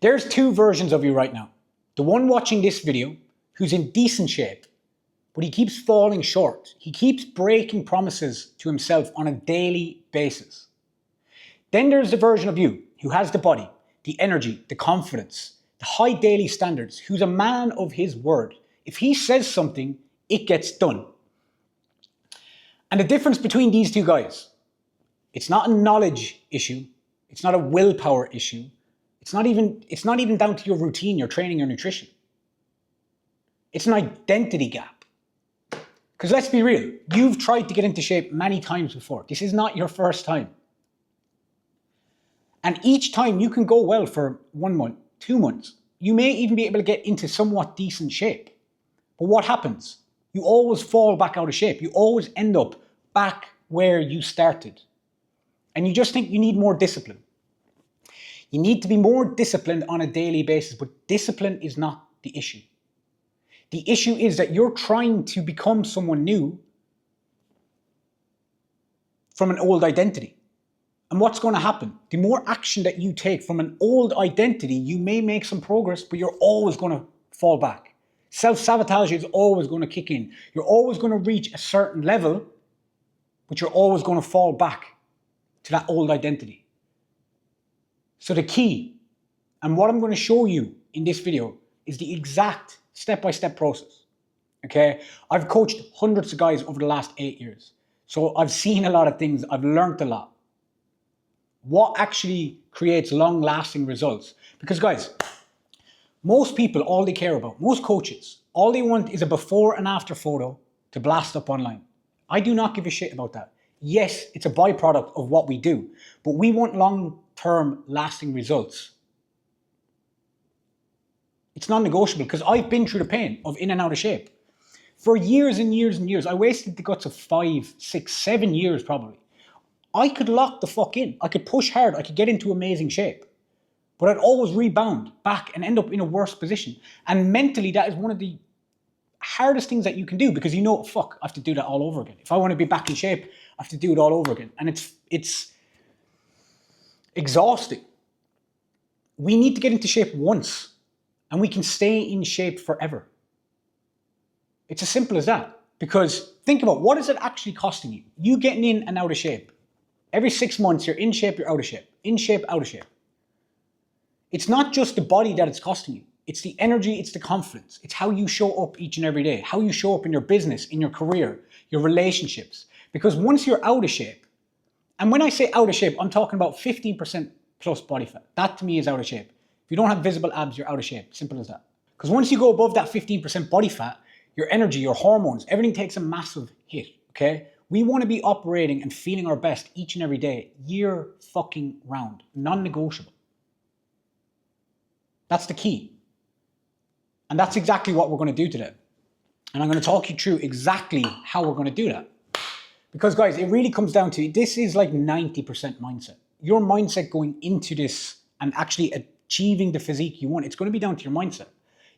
There's two versions of you right now. The one watching this video who's in decent shape, but he keeps falling short. He keeps breaking promises to himself on a daily basis. Then there's the version of you who has the body, the energy, the confidence, the high daily standards, who's a man of his word. If he says something, it gets done. And the difference between these two guys, it's not a knowledge issue. It's not a willpower issue. It's not even down to your routine, your training, your nutrition. It's an identity gap. Because let's be real, you've tried to get into shape many times before. This is not your first time. And each time you can go well for 1 month, 2 months. You may even be able to get into somewhat decent shape. But what happens? You always fall back out of shape. You always end up back where you started. And you just think you need more discipline. You need to be more disciplined on a daily basis, but discipline is not the issue. The issue is that you're trying to become someone new from an old identity. And what's going to happen? The more action that you take from an old identity, you may make some progress, but you're always going to fall back. Self-sabotage is always going to kick in. You're always going to reach a certain level, but you're always going to fall back to that old identity. So the key, and what I'm going to show you in this video, is the exact step-by-step process. Okay? I've coached hundreds of guys over the last 8 years. So I've seen a lot of things. I've learned a lot. What actually creates long-lasting results? Because guys, most people, all they care about, most coaches, all they want is a before and after photo to blast up online. I do not give a shit about that. Yes, it's a byproduct of what we do, but we want long-term lasting results. It's non-negotiable because I've been through the pain of in and out of shape. For years and years and years, I wasted the guts of 5, 6, 7 years probably. I could lock the fuck in. I could push hard. I could get into amazing shape. But I'd always rebound back and end up in a worse position. And mentally, that is one of the hardest things that you can do because you know, fuck, I have to do that all over again. If I want to be back in shape, I have to do it all over again. And it's exhausting. We need to get into shape once and we can stay in shape forever. It's as simple as that. Because think about, what is it actually costing you? You getting in and out of shape. Every 6 months, you're in shape, you're out of shape. In shape, out of shape. It's not just the body that it's costing you. It's the energy, it's the confidence. It's how you show up each and every day. How you show up in your business, in your career, your relationships. Because once you're out of shape, and when I say out of shape, I'm talking about 15% plus body fat. That to me is out of shape. If you don't have visible abs, you're out of shape. Simple as that. Because once you go above that 15% body fat, your energy, your hormones, everything takes a massive hit, okay? We want to be operating and feeling our best each and every day, year fucking round, non-negotiable. That's the key. And that's exactly what we're going to do today. And I'm going to talk you through exactly how we're going to do that. Because guys, it really comes down to, this is like 90% mindset. Your mindset going into this and actually achieving the physique you want, it's going to be down to your mindset.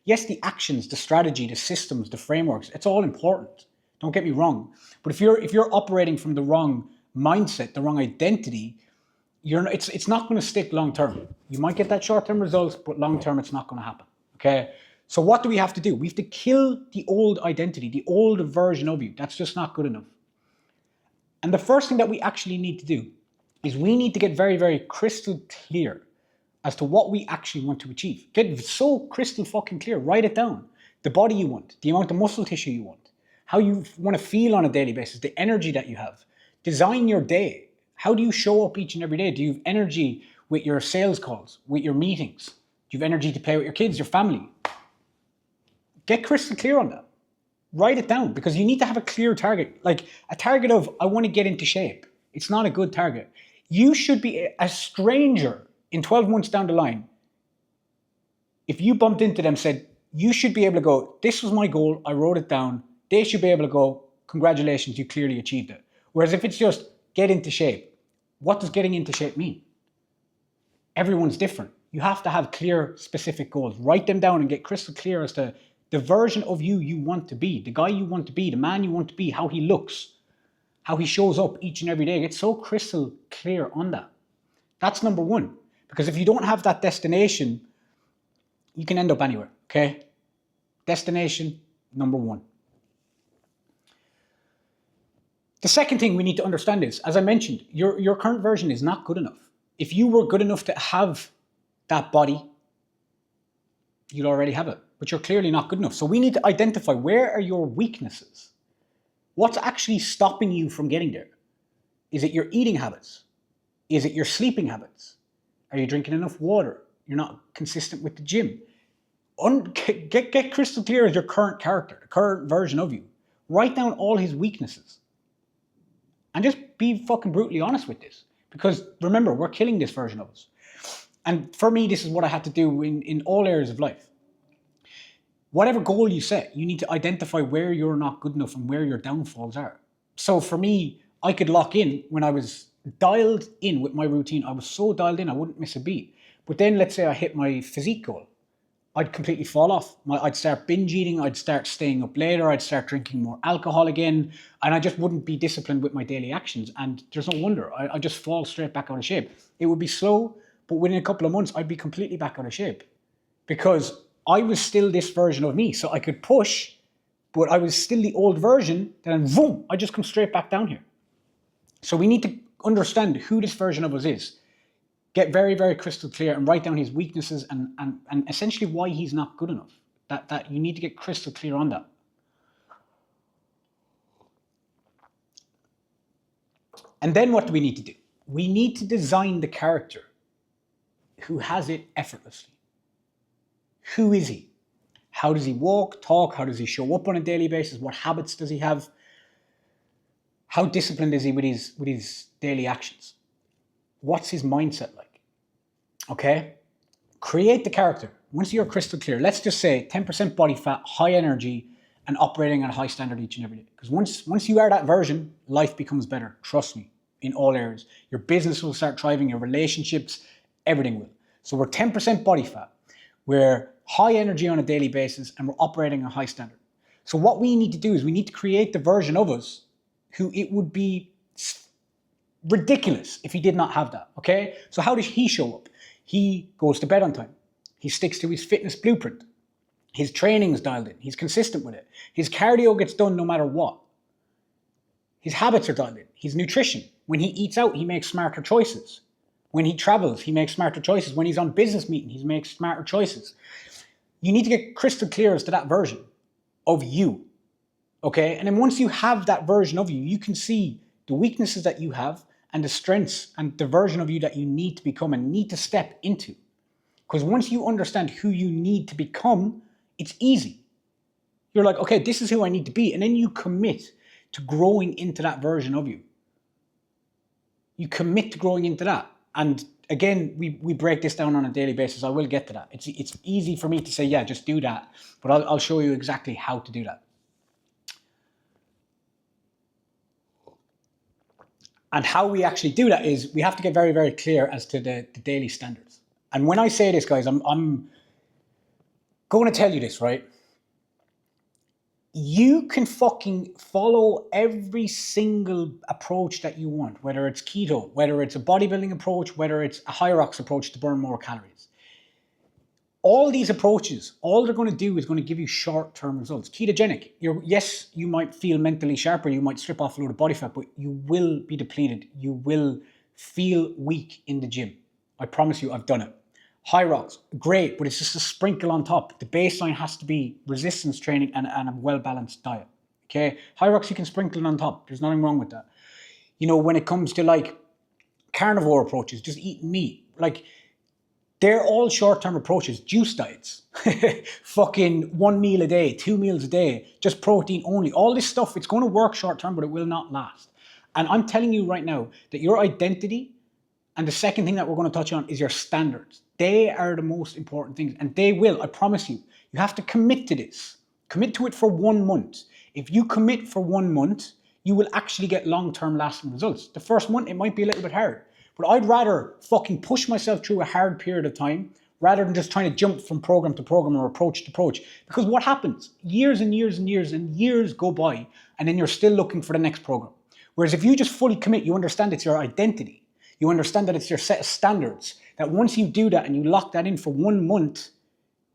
Yes, the actions, the strategy, the systems, the frameworks, it's all important. Don't get me wrong. But if you're operating from the wrong mindset, the wrong identity, it's not going to stick long term. You might get that short-term results, but long term it's not going to happen. Okay? So what do we have to do? We have to kill the old identity, the old version of you. That's just not good enough. And the first thing that we actually need to do is we need to get very, very crystal clear as to what we actually want to achieve. Get so crystal fucking clear. Write it down. The body you want, the amount of muscle tissue you want, how you want to feel on a daily basis, the energy that you have. Design your day. How do you show up each and every day? Do you have energy with your sales calls, with your meetings? Do you have energy to play with your kids, your family? Get crystal clear on that. Write it down because you need to have a clear target. Like a target of, I want to get into shape. It's not a good target. You should be a stranger in 12 months down the line. If you bumped into them, said, you should be able to go, this was my goal, I wrote it down. They should be able to go, congratulations, you clearly achieved it. Whereas if it's just get into shape, what does getting into shape mean? Everyone's different. You have to have clear, specific goals. Write them down and get crystal clear as to the version of you want to be, the guy you want to be, the man you want to be, how he looks, how he shows up each and every day. Get so crystal clear on that. That's number one. Because if you don't have that destination, You can end up anywhere, okay? Destination number one. The second thing we need to understand is, as I mentioned, your current version is not good enough. If you were good enough to have that body, you'd already have it, but you're clearly not good enough. So we need to identify, where are your weaknesses? What's actually stopping you from getting there? Is it your eating habits? Is it your sleeping habits? Are you drinking enough water? You're not consistent with the gym. Get crystal clear as your current character, the current version of you. Write down all his weaknesses. And just be fucking brutally honest with this. Because remember, we're killing this version of us. And for me, this is what I had to do in all areas of life. Whatever goal you set, you need to identify where you're not good enough and where your downfalls are. So for me, I could lock in when I was dialed in with my routine. I was so dialed in, I wouldn't miss a beat. But then let's say I hit my physique goal. I'd completely fall off. I'd start binge eating, I'd start staying up later, I'd start drinking more alcohol again, and I just wouldn't be disciplined with my daily actions. And there's no wonder, I'd just fall straight back out of shape. It would be slow, but within a couple of months, I'd be completely back out of shape. Because I was still this version of me, so I could push, but I was still the old version, then boom, I just come straight back down here. So we need to understand who this version of us is. Get very, very crystal clear and write down his weaknesses and essentially why he's not good enough. That you need to get crystal clear on that. And then what do we need to do? We need to design the character who has it effortlessly. Who is he? How does he walk, talk? How does he show up on a daily basis? What habits does he have? How disciplined is he with his daily actions? What's his mindset like? Okay? Create the character. Once you're crystal clear, let's just say 10% body fat, high energy, and operating at a high standard each and every day. Because once you are that version, life becomes better. Trust me, in all areas. Your business will start thriving, your relationships, everything will. So we're 10% body fat. We're high energy on a daily basis, and we're operating at a high standard. So what we need to do is we need to create the version of us who it would be ridiculous if he did not have that, okay? So how does he show up? He goes to bed on time. He sticks to his fitness blueprint. His training is dialed in. He's consistent with it. His cardio gets done no matter what. His habits are dialed in. His nutrition. When he eats out, he makes smarter choices. When he travels, he makes smarter choices. When he's on business meeting, he makes smarter choices. You need to get crystal clear as to that version of you, okay? And then once you have that version of you, you can see the weaknesses that you have and the strengths and the version of you that you need to become and need to step into. Because once you understand who you need to become, it's easy. You're like, okay, this is who I need to be. And then you commit to growing into that version of you. You commit to growing into that. And again, we break this down on a daily basis. I will get to that. It's easy for me to say, yeah, just do that. But I'll show you exactly how to do that. And how we actually do that is we have to get very, very clear as to the daily standards. And when I say this, guys, I'm going to tell you this, right? You can fucking follow every single approach that you want, whether it's keto, whether it's a bodybuilding approach, whether it's a high rocks approach to burn more calories. All these approaches, all they're going to do is going to give you short-term results. Ketogenic, yes, you might feel mentally sharper, you might strip off a load of body fat, but you will be depleted. You will feel weak in the gym. I promise you, I've done it. High rocks, great, but it's just a sprinkle on top. The baseline has to be resistance training and a well-balanced diet, okay? High rocks, you can sprinkle it on top. There's nothing wrong with that. You know, when it comes to like carnivore approaches, just eating meat, like they're all short-term approaches, juice diets, fucking 1 meal a day, 2 meals a day, just protein only. All this stuff, it's going to work short-term, but it will not last. And I'm telling you right now that your identity, and the second thing that we're going to touch on is your standards. They are the most important things, and they will, I promise you. You have to commit to this. Commit to it for 1 month. If you commit for 1 month, you will actually get long-term lasting results. The first month, it might be a little bit hard, but I'd rather fucking push myself through a hard period of time rather than just trying to jump from program to program or approach to approach. Because what happens? Years and years and years and years go by, and then you're still looking for the next program. Whereas if you just fully commit, you understand it's your identity. You understand that it's your set of standards, that once you do that and you lock that in for 1 month,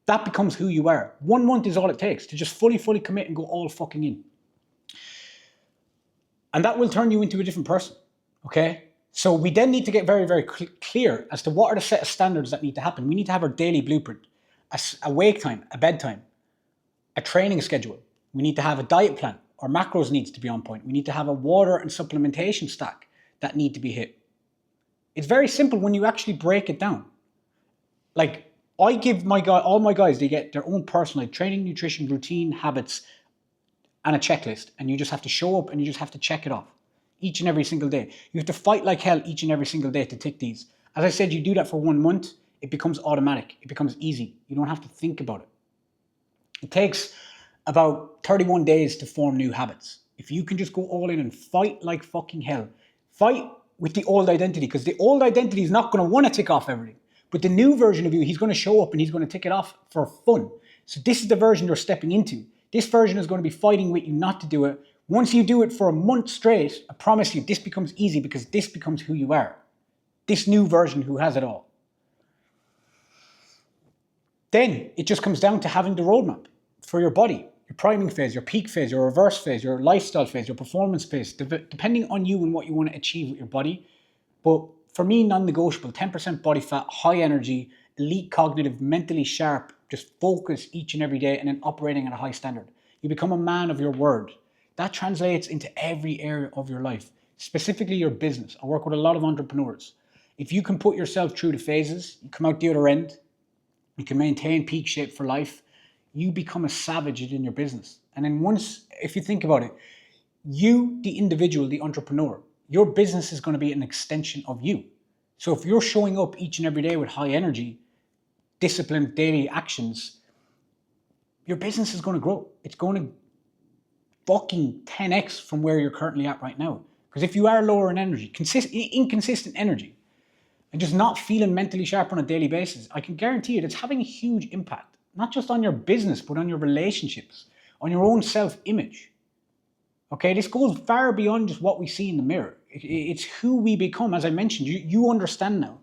That becomes who you are. 1 month is all it takes to just fully commit and go all fucking in. And that will turn you into a different person, okay? So we then need to get very clear as to what are the set of standards that need to happen. We need to have our daily blueprint, a wake time, a bedtime, a training schedule. We need to have a diet plan. Our macros needs to be on point. We need to have a water and supplementation stack that need to be hit. It's very simple when you actually break it down. Like, I give all my guys, they get their own personal training, nutrition, routine, habits, and a checklist. And you just have to show up and you just have to check it off each and every single day. You have to fight like hell each and every single day to tick these. As I said, you do that for 1 month, it becomes automatic. It becomes easy. You don't have to think about it. It takes about 31 days to form new habits. If you can just go all in and fight like fucking hell, fight with the old identity, because the old identity is not going to want to tick off everything. But the new version of you, he's going to show up and he's going to tick it off for fun. So this is the version you're stepping into. This version is going to be fighting with you not to do it. Once you do it for a month straight, I promise you, this becomes easy because this becomes who you are. This new version who has it all. Then it just comes down to having the roadmap for your body, your priming phase, your peak phase, your reverse phase, your lifestyle phase, your performance phase, depending on you and what you want to achieve with your body. But for me, non-negotiable, 10% body fat, high energy, elite cognitive, mentally sharp, just focus each and every day and then operating at a high standard. You become a man of your word. That translates into every area of your life, specifically your business. I work with a lot of entrepreneurs. If you can put yourself through the phases, you come out the other end, you can maintain peak shape for life, you become a savage in your business. And then once, if you think about it, you, the individual, the entrepreneur, your business is going to be an extension of you. So if you're showing up each and every day with high energy, disciplined daily actions, your business is going to grow. It's going to fucking 10x from where you're currently at right now. Because if you are lower in energy, inconsistent energy, and just not feeling mentally sharp on a daily basis, I can guarantee you it's having a huge impact, not just on your business, but on your relationships, on your own self-image. Okay, this goes far beyond just what we see in the mirror. It's who we become. As I mentioned, you understand now.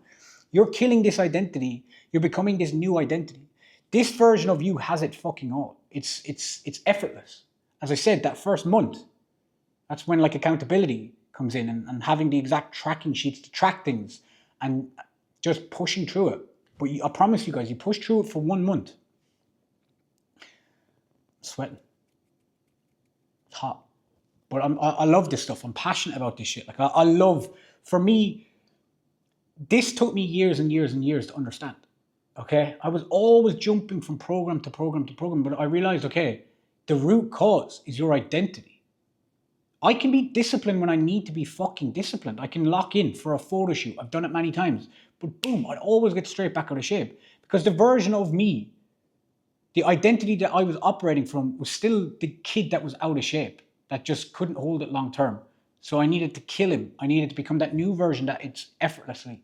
You're killing this identity. You're becoming this new identity. This version of you has it fucking all. It's effortless. As I said, that first month, that's when like accountability comes in and having the exact tracking sheets to track things and just pushing through it. But I promise you guys, you push through it for 1 month. I'm sweating. It's hot. But I love this stuff. I'm passionate about this shit. Like I love, for me, this took me years and years and years to understand. Okay? I was always jumping from program to program to program, but I realized, okay, the root cause is your identity. I can be disciplined when I need to be fucking disciplined. I can lock in for a photo shoot. I've done it many times. But boom, I'd always get straight back out of shape. Because the version of me, the identity that I was operating from was still the kid that was out of shape, that just couldn't hold it long term. So I needed to kill him. I needed to become that new version that it's effortlessly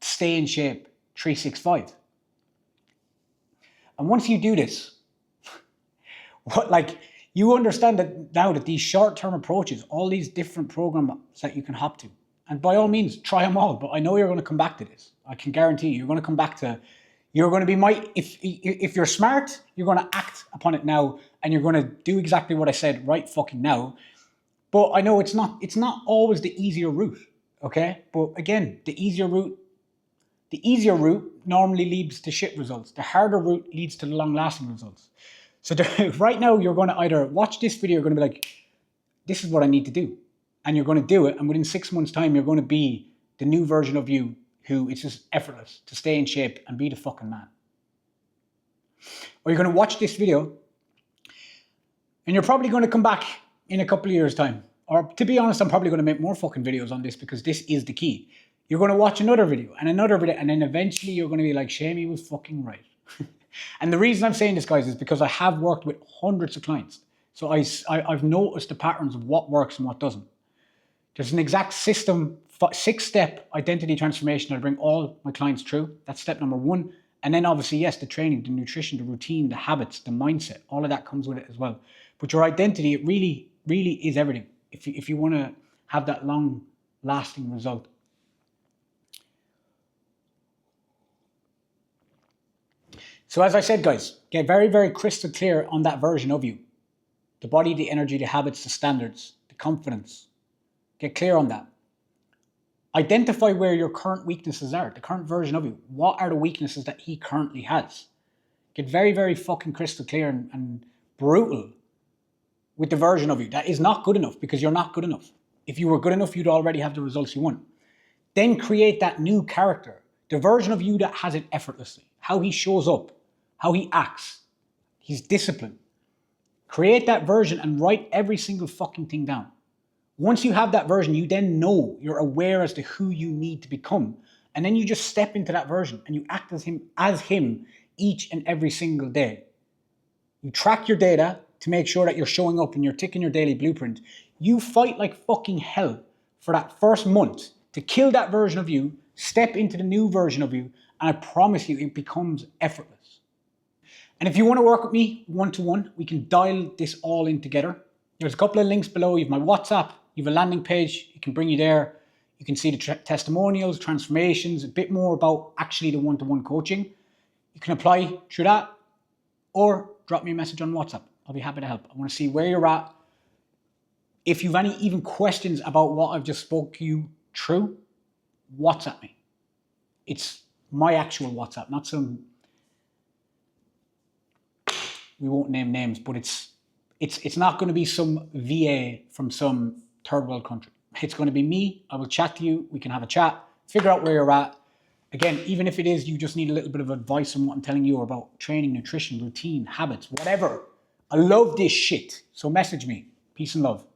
stay in shape 365. And once you do this, you understand that now that these short-term approaches, all these different programs that you can hop to, and by all means, try them all. But I know you're going to come back to this. I can guarantee you're going to come back to, you're going to be if you're smart, you're going to act upon it now, and you're going to do exactly what I said right fucking now. But I know it's not always the easier route, okay? But again, the easier route normally leads to shit results. The harder route leads to the long-lasting results. So right now, you're going to either watch this video, you're going to be like, this is what I need to do. And you're going to do it. And within 6 months' time, you're going to be the new version of you who it's just effortless to stay in shape and be the fucking man. Or you're going to watch this video and you're probably going to come back in a couple of years' time. Or to be honest, I'm probably going to make more fucking videos on this because this is the key. You're going to watch another video, and then eventually you're going to be like, Shamey was fucking right. And the reason I'm saying this, guys, is because I have worked with hundreds of clients. So I've noticed the patterns of what works and what doesn't. There's an exact system, 6-step identity transformation that I bring all my clients through. That's step number 1. And then obviously, yes, the training, the nutrition, the routine, the habits, the mindset, all of that comes with it as well. But your identity, it really, really is everything if you want to have that long-lasting result. So as I said, guys, get very, very crystal clear on that version of you. The body, the energy, the habits, the standards, the confidence. Get clear on that. Identify where your current weaknesses are, the current version of you. What are the weaknesses that he currently has? Get very, very fucking crystal clear and brutal with the version of you that is not good enough, because you're not good enough. If you were good enough, you'd already have the results you want. Then create that new character, the version of you that has it effortlessly, how he shows up, how he acts, his discipline. Create that version and write every single fucking thing down. Once you have that version, you then know, you're aware as to who you need to become. And then you just step into that version and you act as him each and every single day. You track your data to make sure that you're showing up and you're ticking your daily blueprint. You fight like fucking hell for that first month to kill that version of you, step into the new version of you, and I promise you it becomes effortless. And if you want to work with me one-to-one, we can dial this all in together. There's a couple of links below. You have my WhatsApp, you have a landing page, it can bring you there. You can see the testimonials, transformations, a bit more about actually the one-to-one coaching. You can apply through that or drop me a message on WhatsApp. I'll be happy to help. I want to see where you're at. If you've any even questions about what I've just spoke to you through, WhatsApp me. It's my actual WhatsApp, not some, we won't name names, but it's not going to be some VA from some third world country. It's going to be me. I will chat to you. We can have a chat, figure out where you're at. Again, even if it is you just need a little bit of advice on what I'm telling you about training, nutrition, routine, habits, whatever. I love this shit. So message me. Peace and love.